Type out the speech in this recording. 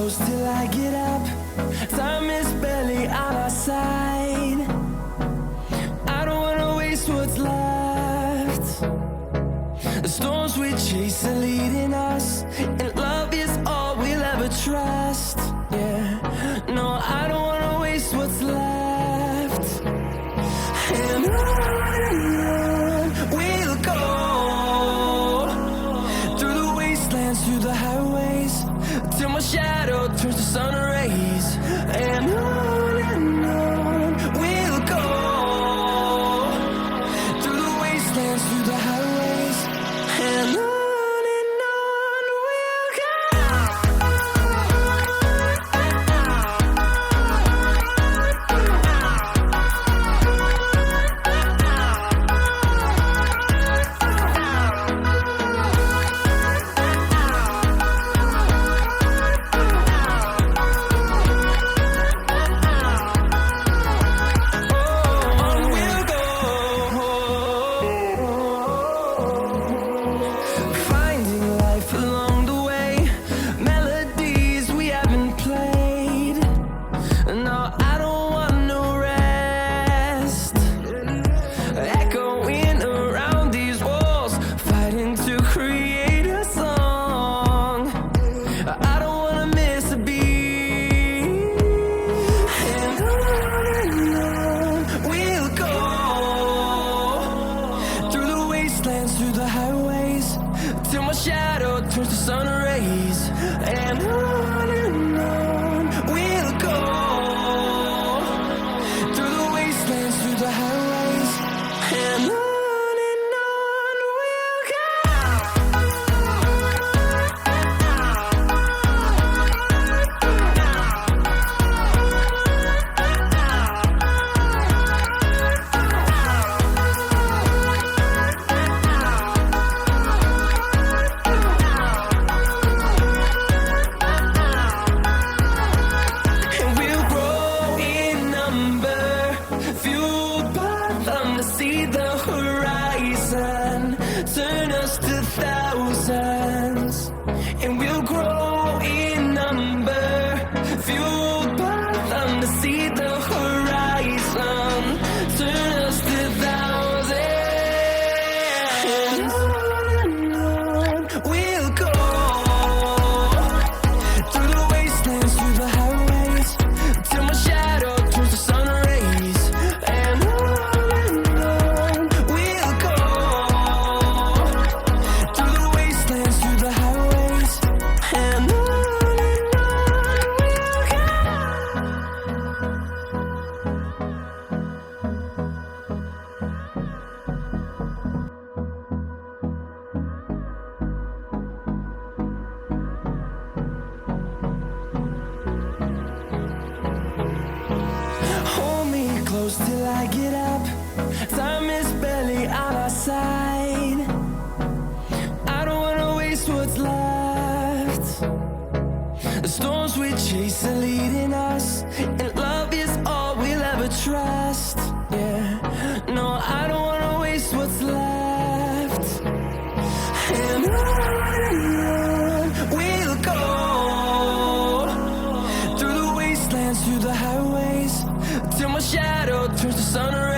close till I get up. Time is barely on our side. I don't wanna waste what's left. The storms we chase are leading us, and love is all we'll ever trust. Yeah, no, I don't wanna waste what's left. And on we'll go, through the wastelands, through the highways, till my shadow turns to sun rays. And on we'll go, through the wastelands, through the highways, and on. Through the highways, till my shadow turns to sun rays. And on we'll go, through the wastelands, through the highways, and on. See the horizon turn us to thousands, and we'll grow in number, fueled by them to see the horizon turn us to thousands. And on we'll go, through the wastelands, through the highways, till my shadow turns to sun rays. And close till I get up. Time is barely on our side. I don't wanna waste what's left. The storms we chase are leading us, and love is all we'll ever trust. Yeah, no, I don't wanna waste what's left. And on we'll go, through the wastelands, through the highways, till my shadow turns to sun rays.